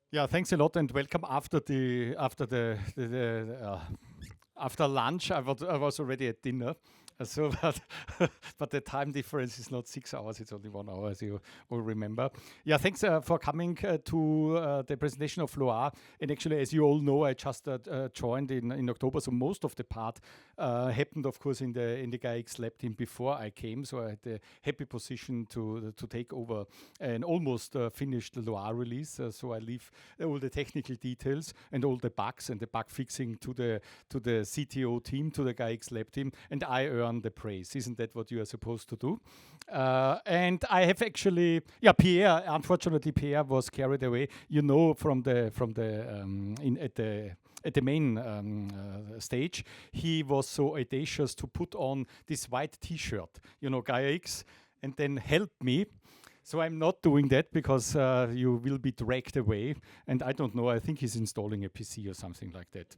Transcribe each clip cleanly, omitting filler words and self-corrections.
Yeah, thanks a lot and welcome after lunch. I was already at dinner. So, but the time difference is not 6 hours; it's only 1 hour, as you all remember. Yeah, thanks for coming to the presentation of Loire. And actually, as you all know, I just joined in October, so most of the part happened, of course, in the Gaia-X lab team before I came. So I had the happy position to take over an almost finished Loire release. So I leave all the technical details and all the bugs and the bug fixing to the CTO team, to the Gaia-X lab team, and I earn the praise. Isn't that what you are supposed to do? And I have actually, yeah, Pierre. Unfortunately, Pierre was carried away. You know, from the in at the main stage, he was so audacious to put on this white T-shirt, Gaia-X, and then help me. So I'm not doing that because you will be dragged away. And I don't know. I think he's installing a PC or something like that.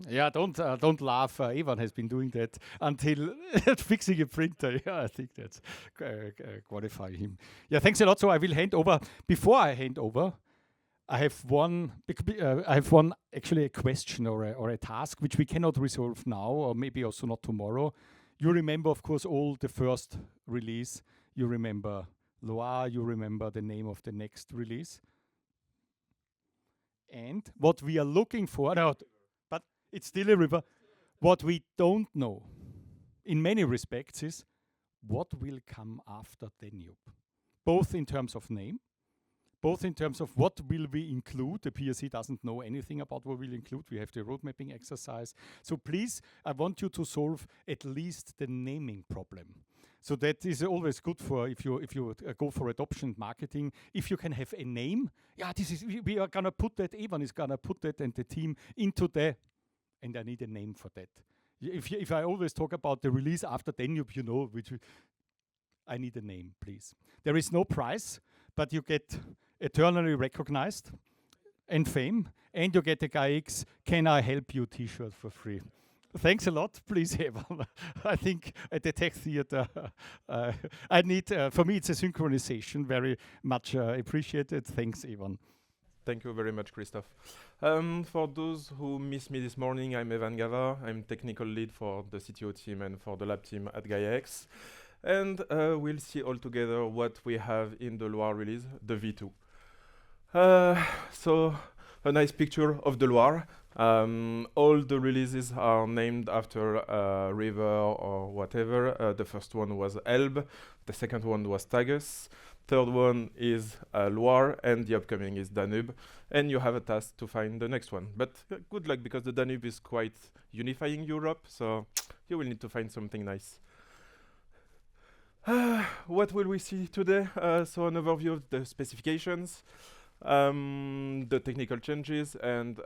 Yeah, don't laugh. Ivan has been doing that until fixing a printer. Yeah, I think that's qualify him. Yeah, thanks a lot. So I will hand over. Before I hand over, I have one actually a question or a task which we cannot resolve now, or maybe also not tomorrow. You remember, of course, all the first release. You remember Loire. You remember the name of the next release, and what we are looking for. No, but it's still a river. What we don't know, in many respects, is what will come after Danube, both in terms of name, both in terms of what will we include. The PRC doesn't know anything about what we'll include. We have the road mapping exercise. So please, I want you to solve at least the naming problem. So that is always good for if you go for adoption marketing. If you can have a name, yeah, this is we are gonna put that. Evan is gonna put that and the team into the, and I need a name for that. If I always talk about the release after Danube, which I need a name, please. There is no price, but you get eternally recognized and fame, and you get a Gaia-X Can I Help You t-shirt for free. Thanks a lot. Please, Evan. I think at the Tech Theater, I need, for me, it's a synchronization. Very much appreciated. Thanks, Evan. Thank you very much, Christoph. For those who missed me this morning, I'm Evan Gava. I'm technical lead for the CTO team and for the lab team at Gaia-X. And we'll see all together what we have in the Loire release, the V2. So a nice picture of the Loire. All the releases are named after a river or whatever. The first one was Elbe. The second one was Tagus. Third one is Loire, and the upcoming is Danube. And you have a task to find the next one. But good luck, because the Danube is quite unifying Europe, so you will need to find something nice. What will we see today? So an overview of the specifications, the technical changes, and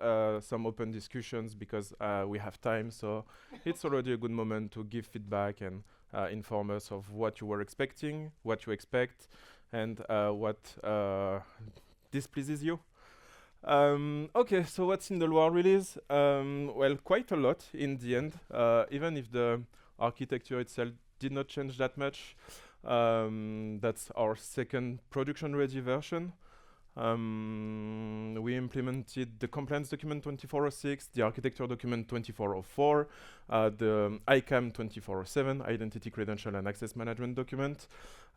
some open discussions, because we have time. So it's already a good moment to give feedback and inform us of what you were expecting, what you expect, and what displeases you. Okay, so what's in the Loire release? Well, quite a lot in the end, even if the architecture itself did not change that much. That's our second production-ready version. We implemented the compliance document 2406, the architecture document 2404, the ICAM 2407, identity, credential, and access management document.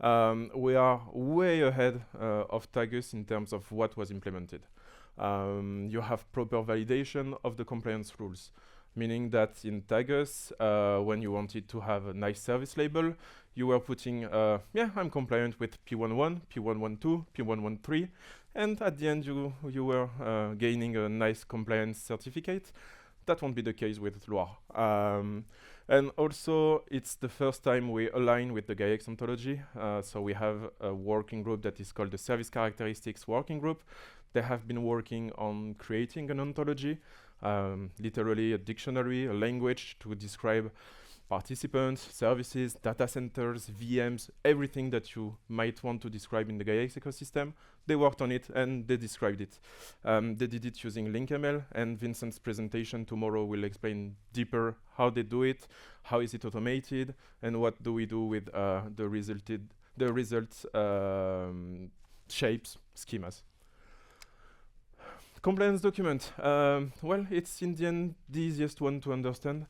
We are way ahead of Tagus in terms of what was implemented. You have proper validation of the compliance rules, meaning that in Tagus, when you wanted to have a nice service label, you were putting, I'm compliant with P11, P112, P113, and at the end you were gaining a nice compliance certificate. That won't be the case with Loire. And also, it's the first time we align with the Gaia-X ontology. So we have a working group that is called the Service Characteristics Working Group. They have been working on creating an ontology, literally a dictionary, a language to describe participants, services, data centers, VMs, everything that you might want to describe in the Gaia-X ecosystem. They worked on it and they described it. They did it using LinkML, and Vincent's presentation tomorrow will explain deeper how they do it, how is it automated, and what do we do with the results shapes, schemas. Compliance document. Well, it's in the end the easiest one to understand.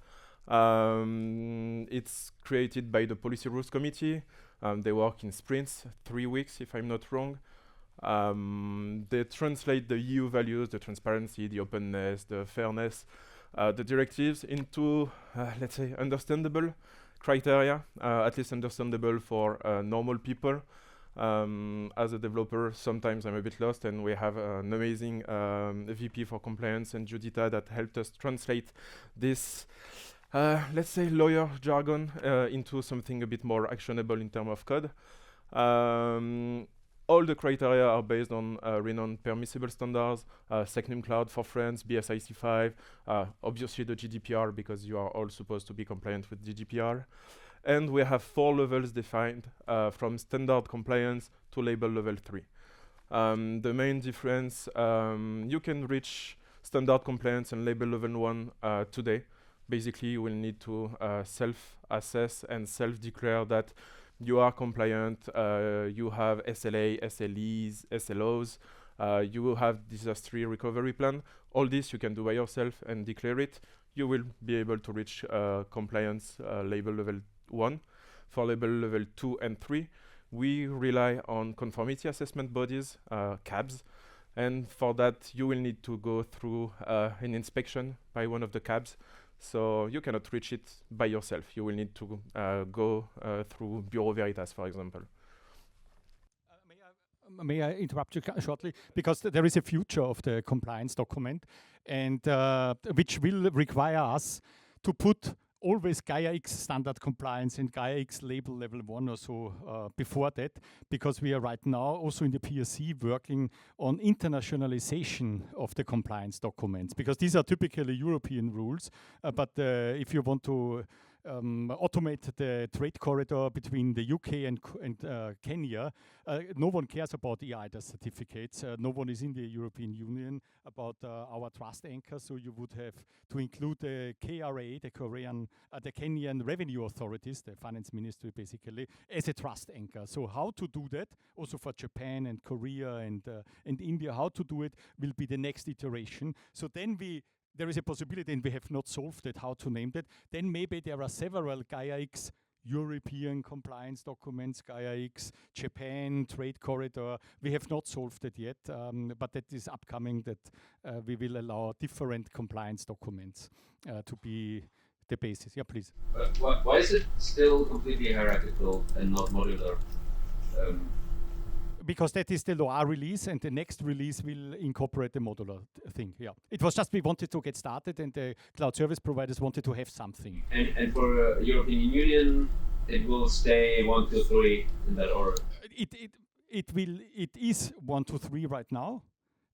It's created by the Policy Rules Committee. They work in sprints, 3 weeks if I'm not wrong. They translate the EU values, the transparency, the openness, the fairness, the directives into, let's say, understandable criteria, at least understandable for normal people. As a developer, sometimes I'm a bit lost, and we have an amazing VP for compliance and Judita that helped us translate this, let's say, lawyer jargon into something a bit more actionable in terms of code. All the criteria are based on renowned permissible standards, Secnum Cloud for France, BSIC5, obviously the GDPR, because you are all supposed to be compliant with GDPR. And we have 4 levels defined, from standard compliance to label level 3. The main difference, you can reach standard compliance and label level 1 today. Basically, you will need to self-assess and self-declare that you are compliant, you have SLA, SLEs, SLOs, you have disaster recovery plan. All this you can do by yourself and declare it. You will be able to reach compliance label level 1. For label level 2 and 3, we rely on conformity assessment bodies, CABs, and for that you will need to go through an inspection by one of the CABs. So you cannot reach it by yourself. You will need to go through Bureau Veritas, for example. May I interrupt you shortly? Because there is a future of the compliance document, and which will require us to put always Gaia-X standard compliance and Gaia-X label level 1 or so before that, because we are right now also in the PRC working on internationalization of the compliance documents, because these are typically European rules, but if you want to automate the trade corridor between the UK and Kenya. No one cares about EIDAS certificates. No one is in the European Union about our trust anchor. So you would have to include the KRA, the Kenyan Revenue Authorities, the finance ministry basically, as a trust anchor. So how to do that, also for Japan and Korea and India, how to do it will be the next iteration. So then there is a possibility, and we have not solved it, how to name that. Then maybe there are several Gaia-X European compliance documents, Gaia-X Japan trade corridor. We have not solved it yet, but that is upcoming, that we will allow different compliance documents to be the basis. Yeah, please. Why is it still completely hierarchical and not modular? Because that is the Loire release, and the next release will incorporate the modular thing. Yeah, it was just we wanted to get started, and the cloud service providers wanted to have something. And for European Union, it will stay 1, 2, 3 in that order. It is 1, 2, 3 right now.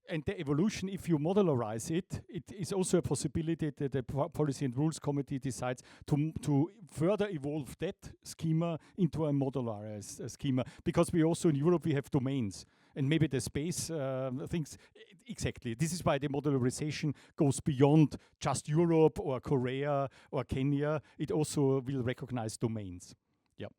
And the evolution, if you modularize it, it is also a possibility that the Policy and Rules Committee decides to further evolve that schema into a modularized schema. Because we also in Europe, we have domains. And maybe the space things, exactly. This is why the modularization goes beyond just Europe or Korea or Kenya. It also will recognize domains. Yeah.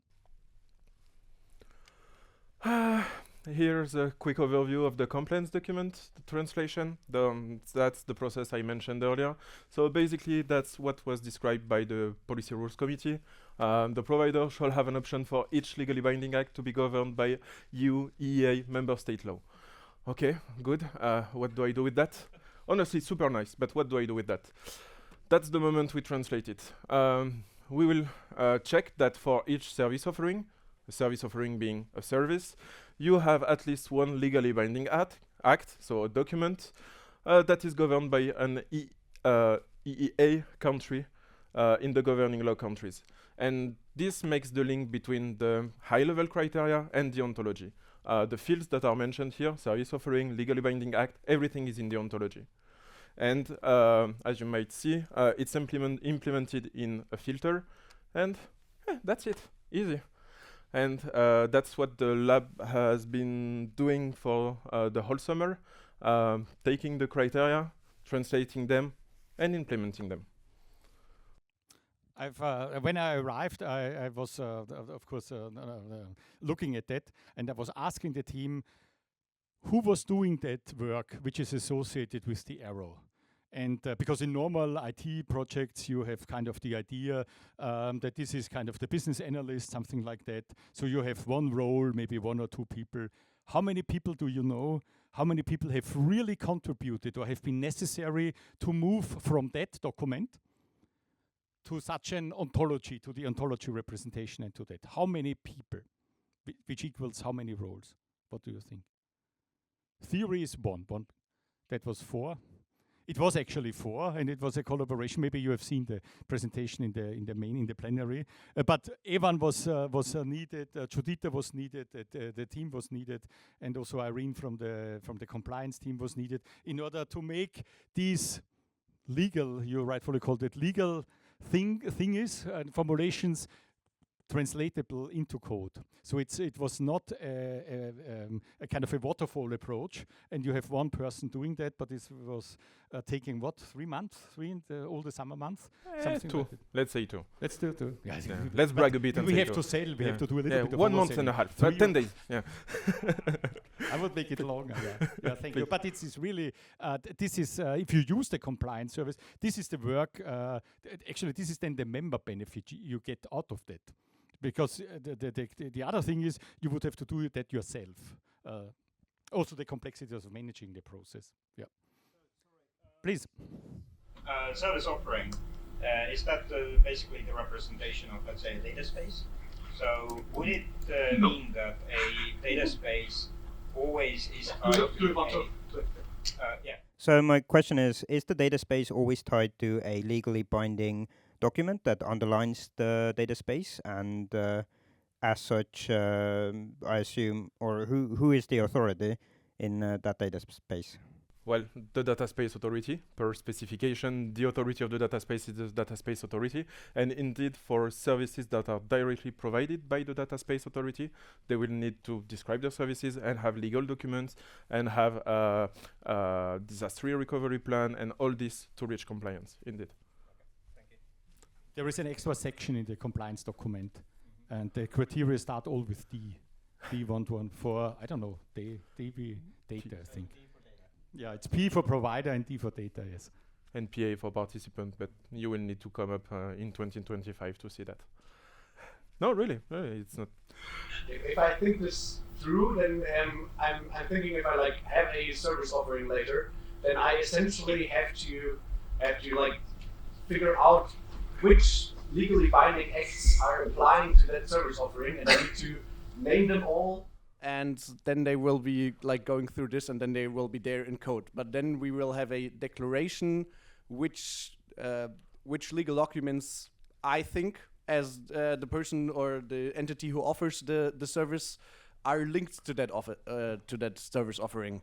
Here's a quick overview of the compliance document, the translation. That's the process I mentioned earlier. So basically, that's what was described by the Policy Rules Committee. The provider shall have an option for each legally binding act to be governed by EU, EEA, member state law. Okay, good. What do I do with that? Honestly, super nice, but what do I do with that? That's the moment we translate it. We will check that for each service offering, a service offering being a service, you have at least one legally binding act, so a document that is governed by an EEA country in the governing law countries. And this makes the link between the high-level criteria and the ontology. The fields that are mentioned here, service offering, legally binding act, everything is in the ontology. And as you might see, it's implemented in a filter, and that's it, easy. And that's what the lab has been doing for the whole summer, taking the criteria, translating them, and implementing them. When I arrived, I was, of course, looking at that, and I was asking the team, who was doing that work which is associated with the arrow. And because in normal IT projects, you have kind of the idea that this is kind of the business analyst, something like that. So you have one role, maybe one or two people. How many people do you know? How many people have really contributed or have been necessary to move from that document to such an ontology, to the ontology representation and to that? How many people, which equals how many roles? What do you think? Theory is one. That was 4. It was actually 4, and it was a collaboration. Maybe you have seen the presentation in the plenary. But Evan was needed. Judita was needed. The team was needed, and also Irene from the compliance team was needed in order to make these legal, you rightfully called it legal thingies and formulations translatable into code. So it was not a kind of a waterfall approach, and you have one person doing that, but this was taking what, 3 months, all the summer months? Something 2. like that. Let's say 2. Let's do 2. Yeah, Yeah. Let's brag a bit. And we say have 2. to sell. We have to do a little bit of 1 month and a half. 10 days. Yeah. I would make it longer. Yeah, thank you. But it is really, this is, if you use the compliance service, this is the work, actually this is then the member benefit you get out of that. Because the other thing is you would have to do that yourself. Also the complexity of managing the process. Yeah. Please. Service offering, is that basically the representation of, let's say, a data space? So would it mean that a data space always is tied to yeah. So my question is the data space always tied to a legally binding document that underlines the data space, and as such, I assume, or who is the authority in that data space? Well, the data space authority, per specification, the authority of the data space is the data space authority. And indeed, for services that are directly provided by the data space authority, they will need to describe their services and have legal documents and have a disaster recovery plan and all this to reach compliance, indeed. There is an extra section in the compliance document, and the criteria start all with D. D11 for, I don't know, data, I think. Yeah, it's P for provider and D for data, yes. And PA for participant, but you will need to come up in 2025 to see that. No, really, it's not. If I think this through, then I'm thinking if I like have a service offering later, then I essentially have to like figure out which legally binding acts are applying to that service offering, and I need to name them all. And then they will be like going through this, and then they will be there in code. But then we will have a declaration which legal documents I think as the person or the entity who offers the service are linked to that service offering.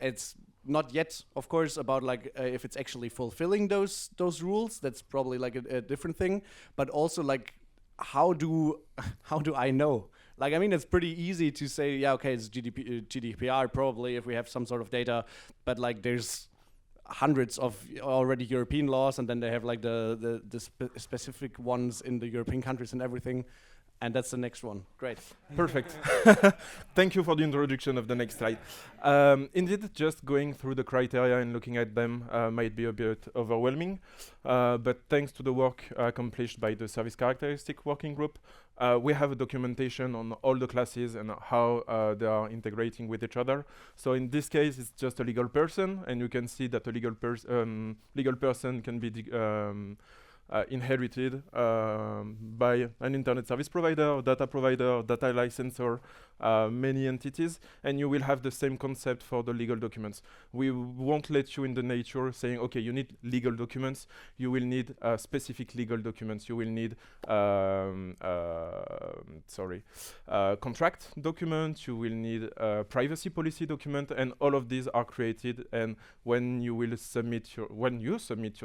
It's not yet, of course, about like if it's actually fulfilling those rules. That's probably like a different thing. But also like how do I know? Like, I mean, it's pretty easy to say, yeah, okay, it's GDPR probably if we have some sort of data, but like there's hundreds of already European laws, and then they have like the specific ones in the European countries and everything. And that's the next one. Great. Perfect. Thank you for the introduction of the next slide. Indeed, just going through the criteria and looking at them might be a bit overwhelming. But thanks to the work accomplished by the Service Characteristic Working Group, we have a documentation on all the classes and how they are integrating with each other. So in this case, it's just a legal person, and you can see that a legal person can be inherited by an internet service provider, data licensor, many entities, and you will have the same concept for the legal documents. We won't let you in the nature saying, okay, you need legal documents. You will need specific legal documents. You will need contract document. You will need privacy policy document, and all of these are created. And when you submit your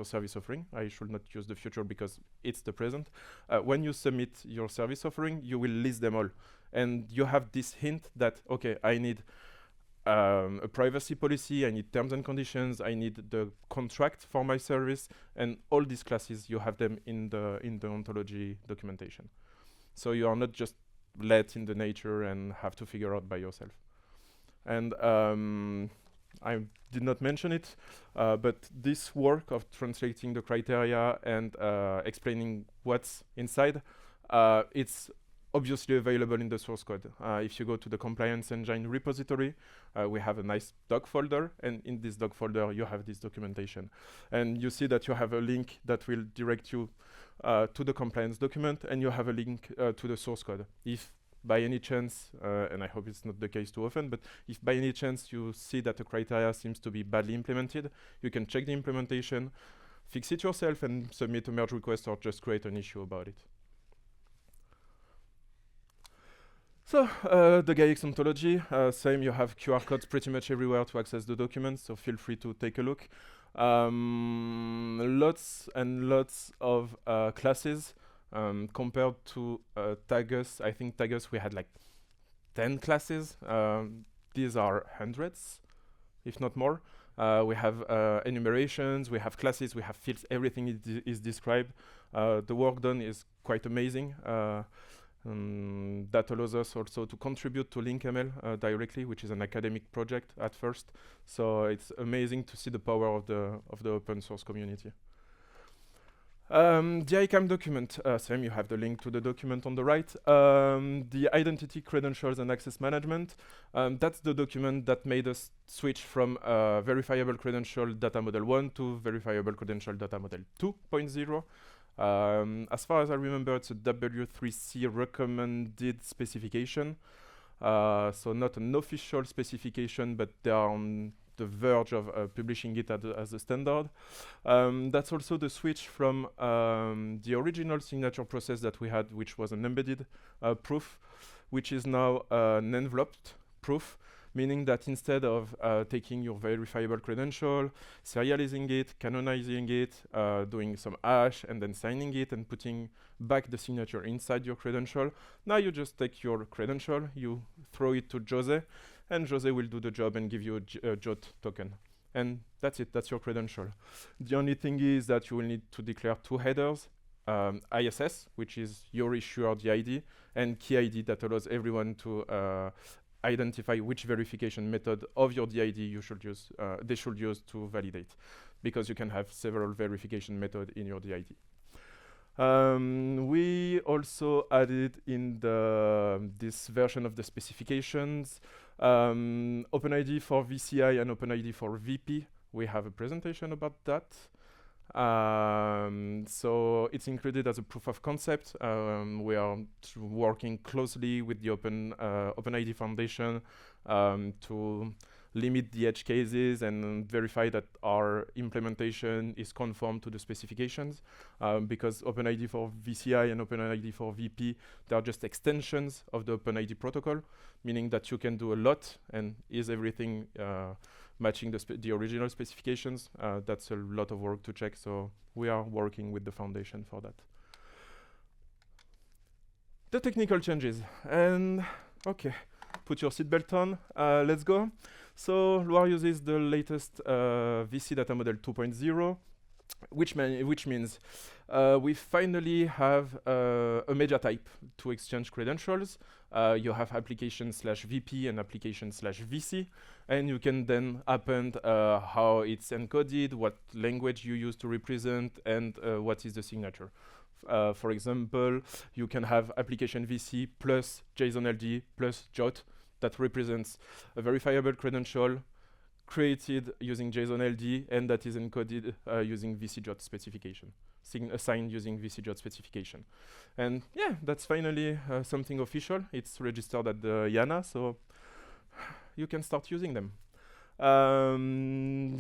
service offering, I should not use the future because it's the present. When you submit your service offering, you will list them all. And you have this hint that, okay, I need a privacy policy, I need terms and conditions, I need the contract for my service, and all these classes, you have them in the ontology documentation. So you are not just let in the nature and have to figure out by yourself. And I did not mention it, but this work of translating the criteria and explaining what's inside, it's obviously available in the source code. If you go to the compliance engine repository, we have a nice doc folder, and in this doc folder you have this documentation. And you see that you have a link that will direct you to the compliance document, and you have a link to the source code. If by any chance, and I hope it's not the case too often, but if by any chance you see that the criteria seems to be badly implemented, you can check the implementation, fix it yourself, and submit a merge request or just create an issue about it. So the Gaia-X ontology, same, you have QR codes pretty much everywhere to access the documents, so feel free to take a look. Lots and lots of classes. Compared to Tagus, I think Tagus we had like 10 classes. These are hundreds, if not more. We have enumerations, we have classes, we have fields, everything is described. The work done is quite amazing. That allows us also to contribute to LinkML directly, which is an academic project at first. So it's amazing to see the power of the open source community. The ICAM document, same, you have the link to the document on the right. The identity, credentials, and access management, that's the document that made us switch from verifiable credential data model 1 to verifiable credential data model 2.0. As far as I remember, it's a W3C recommended specification. So not an official specification, but they are on the verge of publishing it as a standard. That's also the switch from the original signature process that we had, which was an embedded proof, which is now an enveloped proof, meaning that instead of taking your verifiable credential, serializing it, canonizing it, doing some hash, and then signing it and putting back the signature inside your credential, now you just take your credential, you throw it to Jose, and Jose will do the job and give you a JOT token. And that's it, that's your credential. The only thing is that you will need to declare two headers, ISS, which is your issuer DID, and key ID that allows everyone to identify which verification method of your DID you should use, they should use to validate, because you can have several verification methods in your DID. We also added in this version of the specifications OpenID for VCI and OpenID for VP. We have a presentation about that. So it's included as a proof of concept. We are working closely with the OpenID Foundation to limit the edge cases and verify that our implementation is conform to the specifications, because OpenID for VCI and OpenID for VP, they are just extensions of the OpenID protocol, meaning that you can do a lot, and is everything matching the original specifications. That's a lot of work to check, so we are working with the foundation for that. The technical changes, and okay, put your seatbelt on, let's go. So Loire uses the latest VC data model 2.0, which means we finally have a media type to exchange credentials. You have application/VP and application/VC, and you can then append how it's encoded, what language you use to represent, and what is the signature. For example, you can have application VC plus JSON-LD plus JOT that represents a verifiable credential created using JSON-LD, and that is encoded using VCJOT specification, assigned using VCJOT specification. And yeah, that's finally something official. It's registered at the IANA, so you can start using them.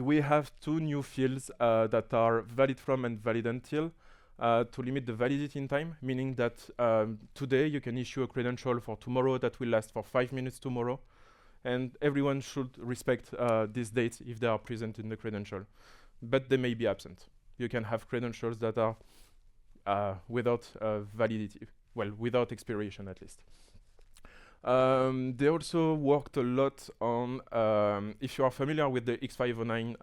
We have two new fields that are valid from and valid until, to limit the validity in time, meaning that today you can issue a credential for tomorrow that will last for 5 minutes tomorrow, and everyone should respect these dates if they are present in the credential, but they may be absent. You can have credentials that are without validity, well, without expiration at least. They also worked a lot on, if you are familiar with the X509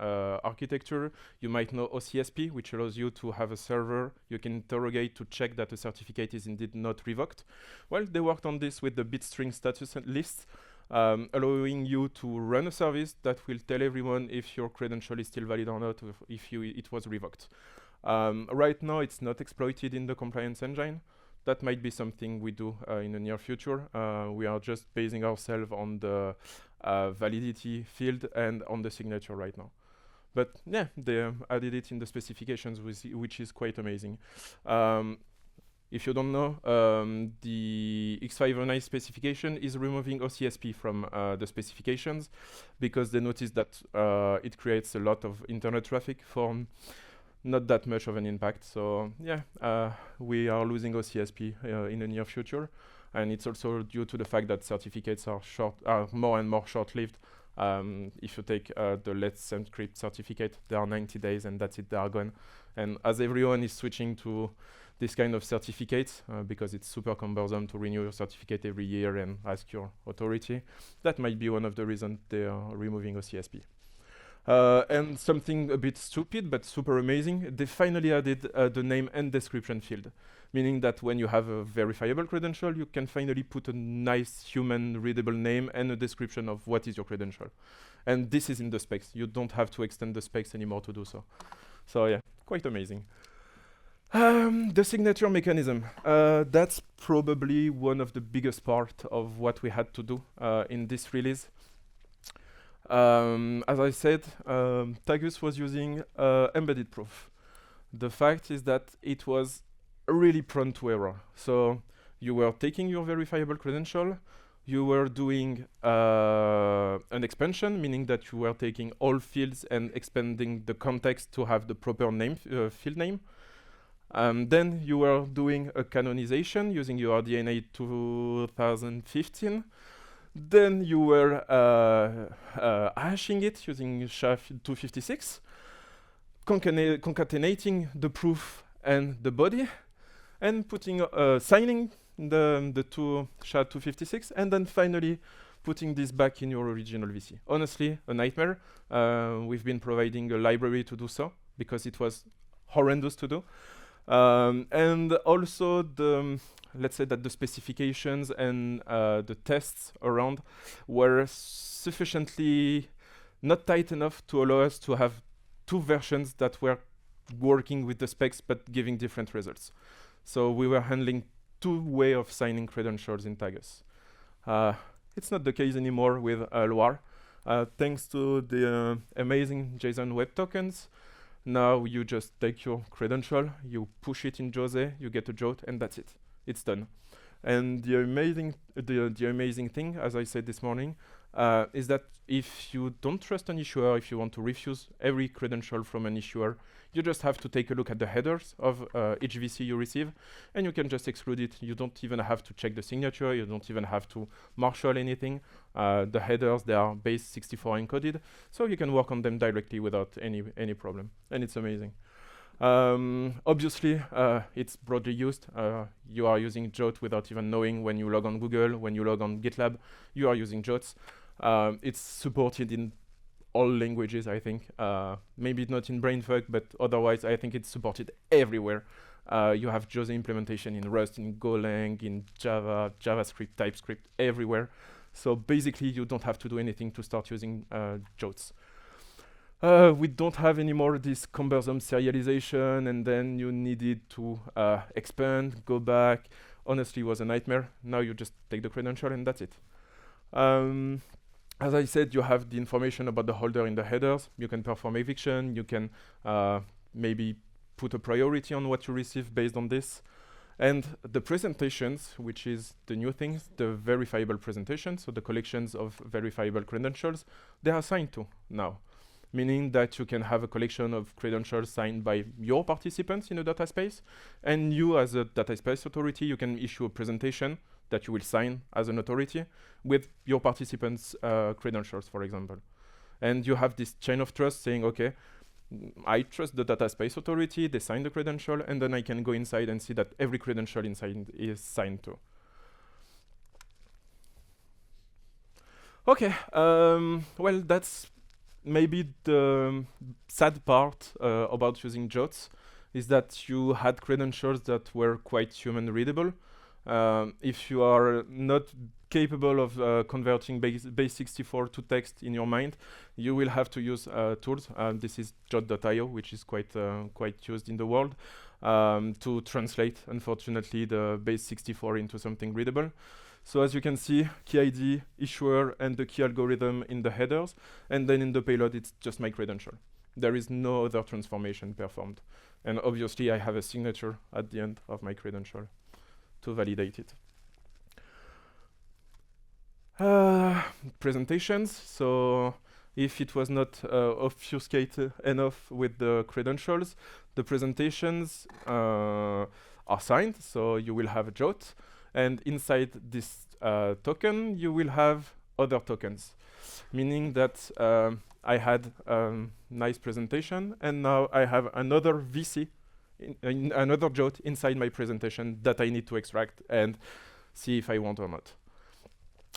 architecture, you might know OCSP, which allows you to have a server you can interrogate to check that a certificate is indeed not revoked. Well, they worked on this with the bitstring status list. allowing you to run a service that will tell everyone if your credential is still valid or not, or if it was revoked. Right now, it's not exploited in the compliance engine. That might be something we do in the near future. We are just basing ourselves on the validity field and on the signature right now. But yeah, they added it in the specifications, which is quite amazing. If you don't know, the X509 specification is removing OCSP from the specifications because they noticed that it creates a lot of internet traffic for not that much of an impact. So yeah, we are losing OCSP in the near future. And it's also due to the fact that certificates are more and more short-lived. If you take the Let's Encrypt certificate, they are 90 days and that's it, they are gone. And as everyone is switching to this kind of certificates, because it's super cumbersome to renew your certificate every year and ask your authority, that might be one of the reasons they are removing OCSP. And something a bit stupid but super amazing, they finally added the name and description field, meaning that when you have a verifiable credential, you can finally put a nice human readable name and a description of what is your credential. And this is in the specs. You don't have to extend the specs anymore to do so. So yeah, quite amazing. The signature mechanism, that's probably one of the biggest part of what we had to do in this release. As I said, Tagus was using embedded proof. The fact is that it was really prone to error. So you were taking your verifiable credential, you were doing an expansion, meaning that you were taking all fields and expanding the context to have the proper name, field name. Then you were doing a canonization using your DNA 2015. Then you were hashing it using SHA-256, concatenating the proof and the body, and putting signing the two SHA-256, and then finally putting this back in your original VC. Honestly, a nightmare. We've been providing a library to do so because it was horrendous to do. And also let's say that the specifications and the tests around were sufficiently not tight enough to allow us to have two versions that were working with the specs but giving different results. So we were handling two ways of signing credentials in Tagus. It's not the case anymore with Loire. Thanks to the amazing JSON web tokens, now you just take your credential, you push it in Jose, you get a JOT, and that's it. It's done. And the amazing thing, as I said this morning, is that if you don't trust an issuer, if you want to refuse every credential from an issuer, you just have to take a look at the headers of each VC you receive, and you can just exclude it. You don't even have to check the signature. You don't even have to marshal anything. The headers, they are base 64 encoded, so you can work on them directly without any problem, and it's amazing. Obviously, it's broadly used. You are using JOT without even knowing. When you log on Google, when you log on GitLab, you are using JOTs. It's supported in all languages, I think. Maybe not in Brainfuck, but otherwise, I think it's supported everywhere. You have Jose implementation in Rust, in Golang, in Java, JavaScript, TypeScript, everywhere. So basically, you don't have to do anything to start using JOTs. We don't have anymore this cumbersome serialization, and then you needed to expand, go back. Honestly, it was a nightmare. Now you just take the credential and that's it. As I said, you have the information about the holder in the headers. You can perform eviction. You can maybe put a priority on what you receive based on this. And the presentations, which is the new thing, the verifiable presentations, so the collections of verifiable credentials, they are assigned to now. Meaning that you can have a collection of credentials signed by your participants in a data space, and you as a data space authority, you can issue a presentation that you will sign as an authority with your participants' credentials, for example. And you have this chain of trust saying, okay, I trust the data space authority, they sign the credential, and then I can go inside and see that every credential inside is signed to. Okay, well, that's maybe the sad part about using JOTs is that you had credentials that were quite human readable. If you are not capable of converting base 64 to text in your mind, you will have to use tools. This is jot.io, which is quite used in the world, to translate, unfortunately, the base 64 into something readable. So as you can see, key ID, issuer, and the key algorithm in the headers, and then in the payload, it's just my credential. There is no other transformation performed. And obviously, I have a signature at the end of my credential to validate it. Presentations. So if it was not obfuscated enough with the credentials, the presentations are signed. So you will have a JOT. And inside this token, you will have other tokens, meaning that I had a nice presentation, and now I have another VC, another JOT inside my presentation that I need to extract and see if I want or not.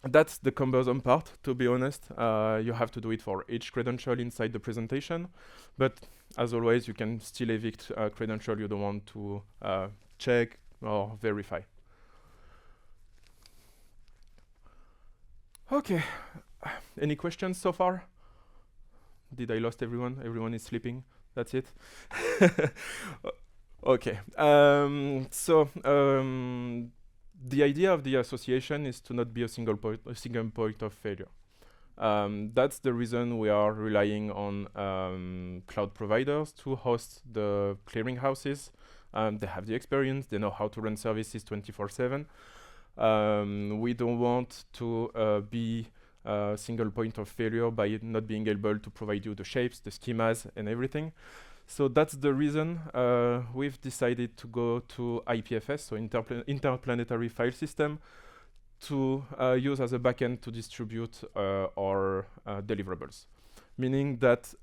That's the cumbersome part, to be honest. You have to do it for each credential inside the presentation, but as always, you can still evict a credential you don't want to check or verify. Okay, any questions so far? Did I lost everyone? Everyone is sleeping. That's it. Okay. The idea of the association is to not be a single point of failure. That's the reason we are relying on cloud providers to host the clearinghouses. They have the experience. They know how to run services 24/7. We don't want to be a single point of failure by not being able to provide you the shapes, the schemas, and everything. So that's the reason we've decided to go to IPFS, so Interplanetary File System, to use as a backend to distribute our deliverables. Meaning that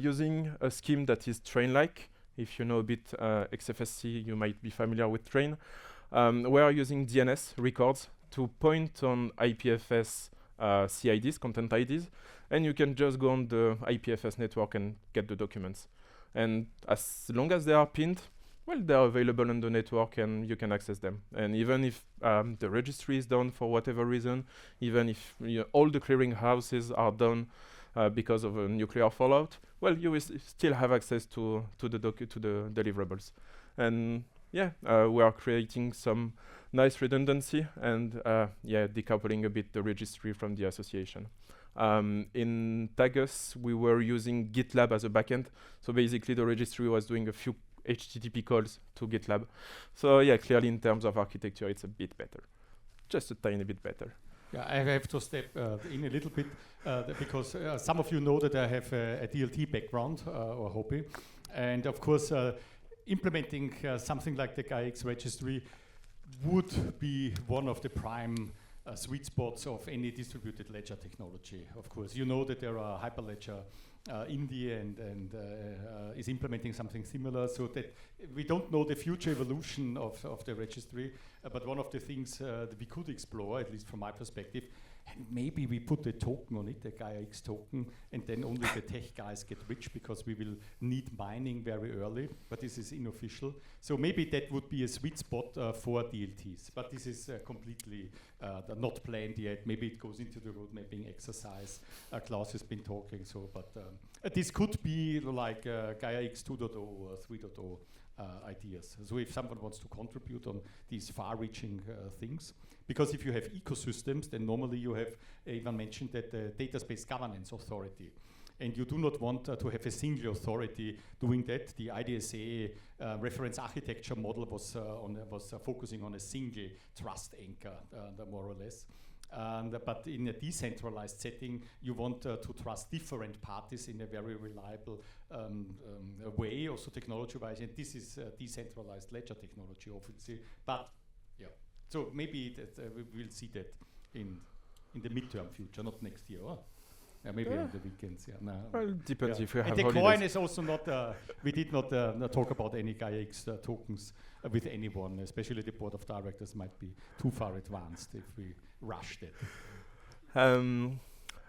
using a scheme that is train-like, if you know a bit XFSC, you might be familiar with train. We are using DNS records to point on IPFS CIDs, content IDs, and you can just go on the IPFS network and get the documents. And as long as they are pinned, well, they are available on the network and you can access them. And even if the registry is down for whatever reason, even if all the clearing houses are down because of a nuclear fallout, well, you will still have access to the deliverables. And yeah, we are creating some nice redundancy and decoupling a bit the registry from the association. In Tagus, we were using GitLab as a backend. So basically the registry was doing a few HTTP calls to GitLab. So yeah, clearly in terms of architecture, it's a bit better. Just a tiny bit better. Yeah, I have to step in a little bit because some of you know that I have a DLT background or hobby. And of course, implementing something like the Gaia-X registry would be one of the prime sweet spots of any distributed ledger technology. Of course, you know that there are Hyperledger India and is implementing something similar, so that we don't know the future evolution of the registry, but one of the things that we could explore, at least from my perspective, and maybe we put a token on it, a Gaia-X token, and then only the tech guys get rich because we will need mining very early, but this is unofficial. So maybe that would be a sweet spot for DLTs, but this is completely not planned yet. Maybe it goes into the road mapping exercise. Klaus has been talking, so, but this could be like Gaia-X 2.0 or 3.0 ideas. So if someone wants to contribute on these far-reaching things, because if you have ecosystems, then normally you have, Ivan mentioned that the Data Space Governance Authority, and you do not want to have a single authority doing that. The IDSA reference architecture model was focusing on a single trust anchor, more or less. But in a decentralized setting, you want to trust different parties in a very reliable way, also technology-wise, and this is decentralized ledger technology, obviously. But yeah, so maybe that, we will see that in the midterm future, not next year. Or? Maybe on the weekends. Yeah, no. Well, depends if you have and the holidays. coin is also not. We did not talk about any Gaia-X tokens with anyone, especially the board of directors might be too far advanced if we rushed it.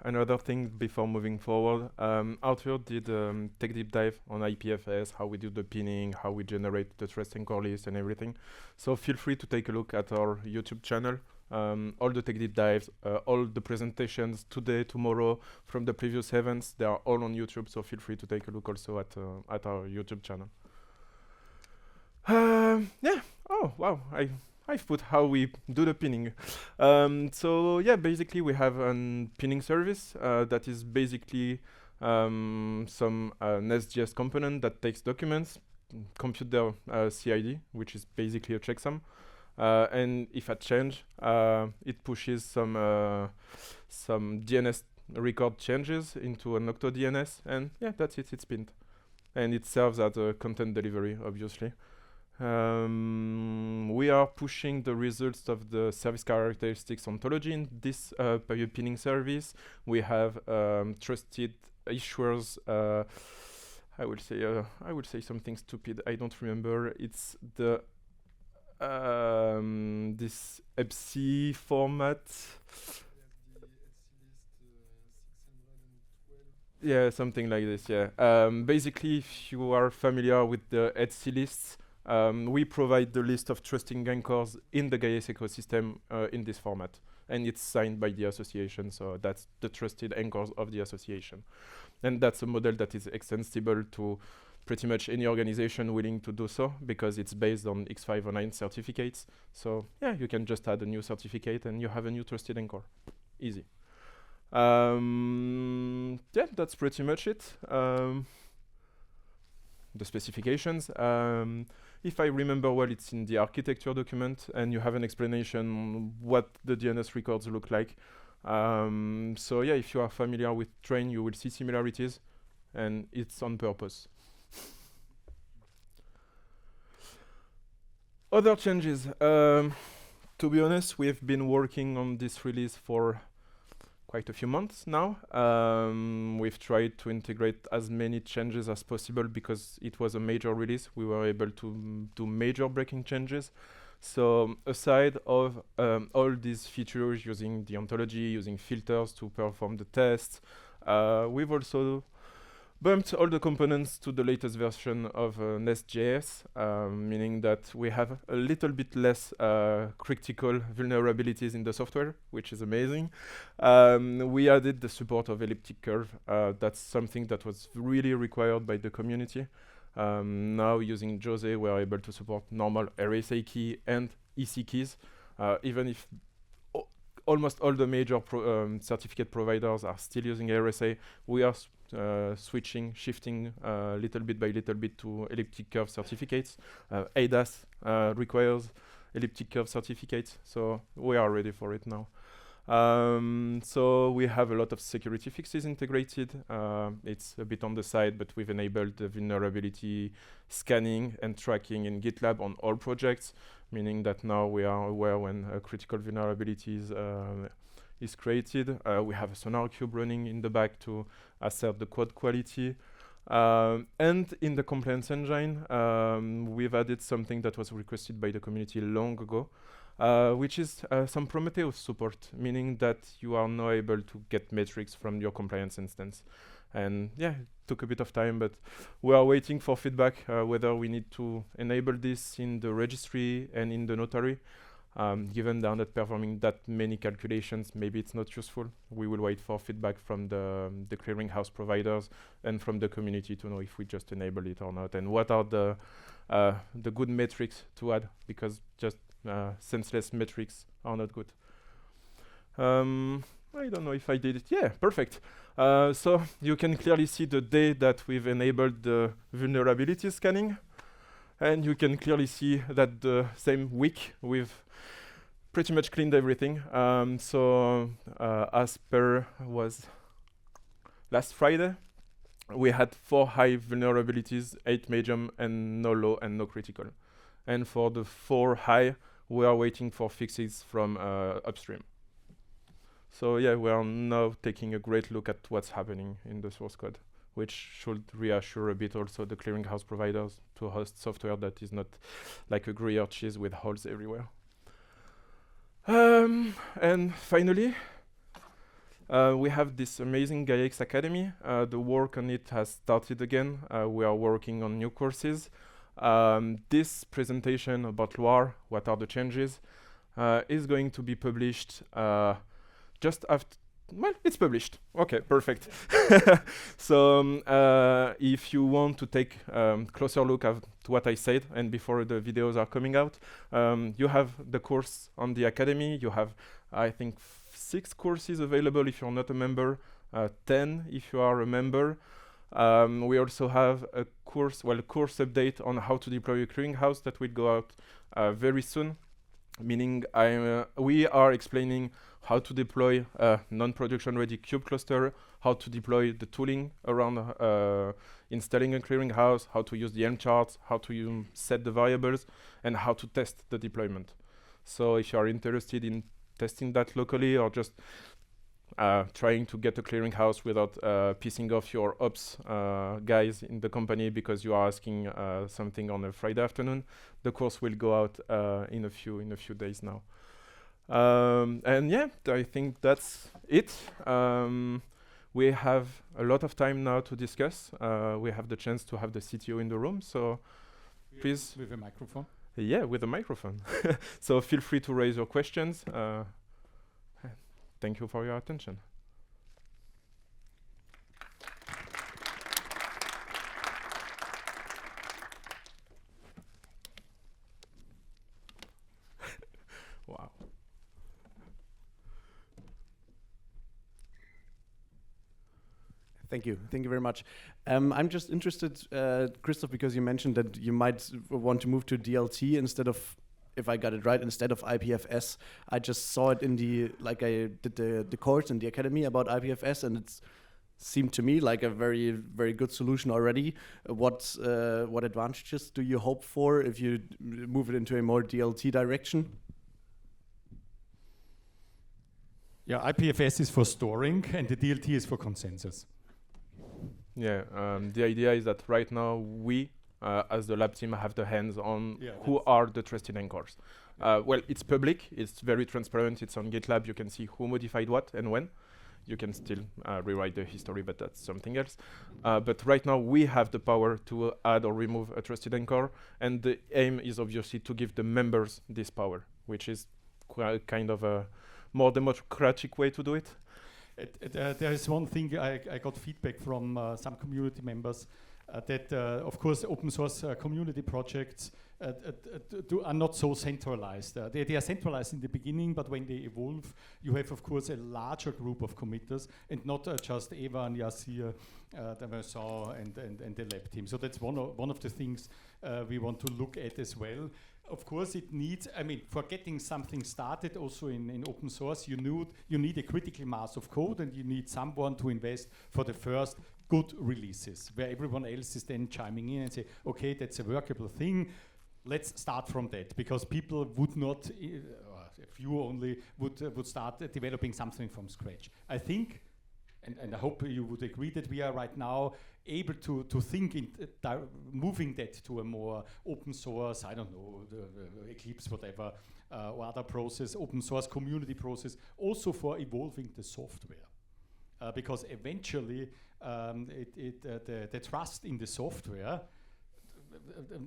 Another thing before moving forward, Arthur did tech deep dive on IPFS, how we do the pinning, how we generate the trust anchor list and everything. So feel free to take a look at our YouTube channel. all the tech deep dives, all the presentations today, tomorrow, from the previous events, they are all on YouTube, so feel free to take a look also at our YouTube channel. Yeah, oh wow, I've put how we do the pinning. So yeah, basically we have a pinning service that is basically some Nest.js component that takes documents, compute their CID, which is basically a checksum, and if at change, it pushes some DNS record changes into an octo DNS, and yeah, that's it. It's pinned, and it serves as a content delivery, obviously. We are pushing the results of the service characteristics ontology in this pinning service. We have trusted issuers. I would say something stupid. I don't remember. It's the this EPC format. Yeah, something like this. Yeah. Basically, if you are familiar with the Etsy lists. We provide the list of trusting anchors in the Gaia-X ecosystem in this format, and it's signed by the association, so that's the trusted anchors of the association. And that's a model that is extensible to pretty much any organization willing to do so, because it's based on X509 certificates. So yeah, you can just add a new certificate and you have a new trusted anchor. Easy. Yeah, that's pretty much it. The specifications. If I remember well, it's in the architecture document, and you have an explanation what the DNS records look like. So yeah, if you are familiar with Train, you will see similarities, and it's on purpose. Other changes. To be honest, we've been working on this release for quite a few months now. We've tried to integrate as many changes as possible because it was a major release. We were able to do major breaking changes. So aside of all these features using the ontology, using filters to perform the tests, we've also bumped all the components to the latest version of Nest.js, meaning that we have a little bit less critical vulnerabilities in the software, which is amazing. We added the support of elliptic curve. That's something that was really required by the community. Now using Jose, we're able to support normal RSA key and EC keys, even if almost all the major certificate providers are still using RSA. We are shifting little bit by little bit to elliptic curve certificates. ADAS requires elliptic curve certificates, so we are ready for it now. So we have a lot of security fixes integrated. It's a bit on the side, but we've enabled the vulnerability scanning and tracking in GitLab on all projects, meaning that now we are aware when a critical vulnerability is created. We have a Sonar Cube running in the back to assert the code quality. And in the compliance engine, we've added something that was requested by the community long ago, which is some Prometheus support, meaning that you are now able to get metrics from your compliance instance. And yeah, it took a bit of time, but we are waiting for feedback whether we need to enable this in the registry and in the notary. Given they're not performing that many calculations, maybe it's not useful. We will wait for feedback from the clearinghouse providers and from the community to know if we just enable it or not, and what are the good metrics to add, because just senseless metrics are not good. I don't know if I did it. Yeah, perfect. So you can clearly see the day that we've enabled the vulnerability scanning, and you can clearly see that the same week we've pretty much cleaned everything. So as per was last Friday, we had 4 high vulnerabilities, 8 medium, and no low and no critical. And for the 4 high, we are waiting for fixes from upstream. So yeah, we are now taking a great look at what's happening in the source code, which should reassure a bit also the clearinghouse providers to host software that is not like a Gruyere cheese with holes everywhere. And finally, we have this amazing Gaia-X Academy. The work on it has started again. We are working on new courses. This presentation about Loire, what are the changes, is going to be published just after. Well, it's published. Okay, perfect. So if you want to take closer look at what I said, and before the videos are coming out, you have the course on the Academy. You have, I think, 6 courses available if you're not a member, 10 if you are a member. We also have a course update on how to deploy a clearinghouse that will go out very soon. Meaning we are explaining how to deploy a non-production ready kube cluster, how to deploy the tooling around installing a clearinghouse, how to use the Helm charts, how to set the variables, and how to test the deployment. So if you are interested in testing that locally, or just trying to get a clearinghouse without pissing off your ops guys in the company because you are asking something on a Friday afternoon, the course will go out in a few days now. And yeah, I think that's it. We have a lot of time now to discuss. We have the chance to have the CTO in the room, so please. With a microphone? Yeah, with a microphone. So feel free to raise your questions. Thank you for your attention. Wow. Thank you very much. I'm just interested, Christoph, because you mentioned that you might want to move to DLT instead of, if I got it right, instead of IPFS. I just saw it in I did the course in the Academy about IPFS, and it seemed to me like a very, very good solution already. What advantages do you hope for if you move it into a more DLT direction? Yeah, IPFS is for storing, and the DLT is for consensus. Yeah, the idea is that right now we, as the lab team, have the hands on who are the trusted anchors. Well, it's public, it's very transparent, it's on GitLab, you can see who modified what and when. You can still rewrite the history, but that's something else. But right now we have the power to add or remove a trusted anchor, and the aim is obviously to give the members this power, which is kind of a more democratic way to do it. There is one thing I got feedback from some community members that, of course, open source community projects are not so centralized. They are centralized in the beginning, but when they evolve, you have, of course, a larger group of committers, and not just Eva and Yasir, the Vincent, and the lab team. So that's one of the things we want to look at as well. Of course, it needs, for getting something started also in open source, you need a critical mass of code, and you need someone to invest for the first good releases, where everyone else is then chiming in and say, okay, that's a workable thing, let's start from that, because people would not, a few only, would start developing something from scratch. I think, and I hope you would agree, that we are right now able to think in moving that to a more open source, I don't know, the Eclipse, whatever, or other process, open source community process, also for evolving the software. Because eventually the trust in the software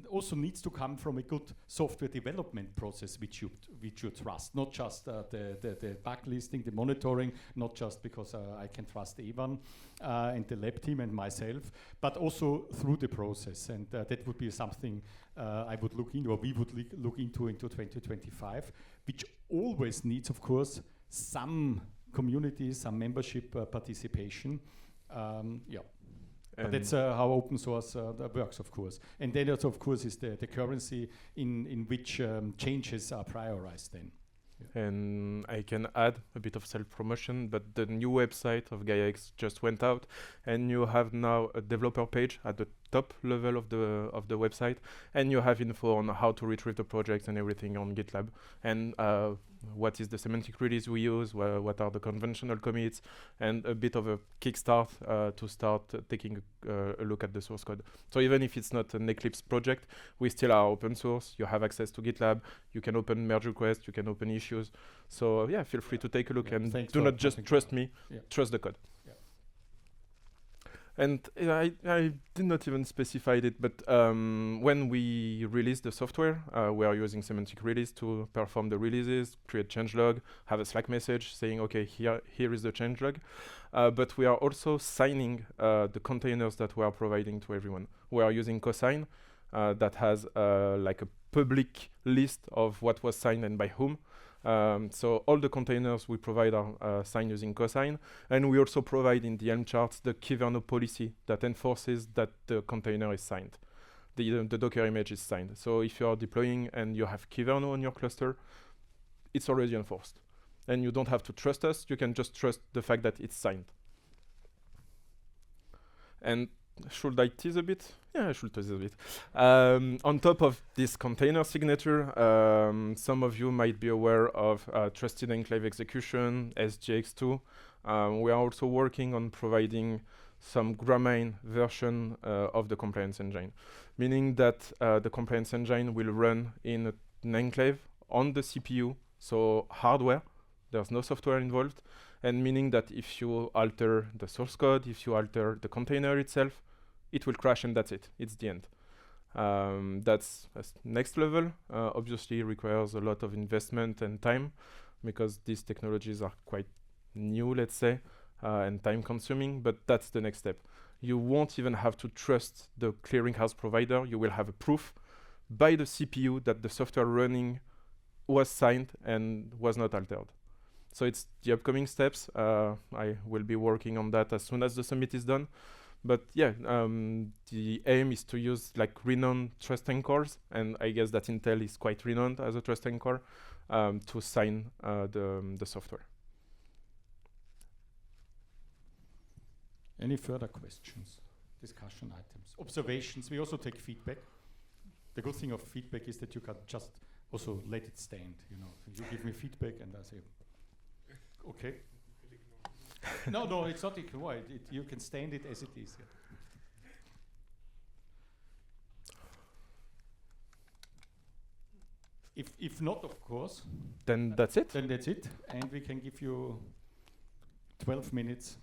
also needs to come from a good software development process which you trust, not just the bug listing, the monitoring, not just because I can trust Evan and the lab team and myself, but also through the process. And that would be something I would look into, or we would look into 2025, which always needs, of course, some community, some membership participation. But that's how open source works, of course. And then also, of course, is the currency in which changes are prioritized then. Yeah. And I can add a bit of self-promotion, but the new website of Gaia-X just went out, and you have now a developer page at the top level of the website, and you have info on how to retrieve the projects and everything on GitLab, and what is the semantic release we use, what are the conventional commits, and a bit of a kickstart to start taking a look at the source code. So even if it's not an Eclipse project, we still are open source. You have access to GitLab. You can open merge requests. You can open issues. So yeah, feel free to take a look, and do not just trust me, trust the code. And I did not even specify it, but when we release the software, we are using semantic release to perform the releases, create changelog, have a Slack message saying, okay, here is the changelog. But we are also signing the containers that we are providing to everyone. We are using cosign that has like a public list of what was signed and by whom. So all the containers we provide are signed using cosign, and we also provide in the Helm charts the Kyverno policy that enforces that the container is signed. The Docker image is signed. So if you are deploying and you have Kyverno on your cluster, it's already enforced. And you don't have to trust us, you can just trust the fact that it's signed. And should I tease a bit? Yeah, I should tease a bit. On top of this container signature, some of you might be aware of trusted enclave execution, SGX2. We are also working on providing some Gramine version of the compliance engine, meaning that the compliance engine will run in an enclave on the CPU, so hardware. There's no software involved, and meaning that if you alter the source code, if you alter the container itself, it will crash and that's it. It's the end. That's next level. Obviously requires a lot of investment and time because these technologies are quite new, let's say, and time consuming, but that's the next step. You won't even have to trust the clearinghouse provider. You will have a proof by the CPU that the software running was signed and was not altered. So it's the upcoming steps. I will be working on that as soon as the summit is done. But yeah, the aim is to use like renowned trust anchors, and I guess that Intel is quite renowned as a trust anchor to sign the software. Any further questions, discussion items, observations? We also take feedback. The good thing of feedback is that you can just also let it stand. You know, you give me feedback, and I say, okay. No, it's not ignore. You can stand it as it is. Yeah. If not, of course. Then that's it. Then that's it, and we can give you 12 minutes.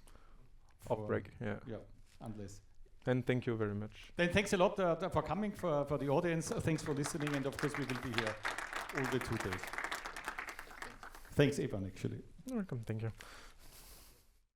Off break. Yeah. Yeah, unless. And thank you very much. Then thanks a lot for coming, for the audience. Thanks for listening, and of course we will be here all the 2 days. Thanks, Evan, actually. You're welcome. Thank you.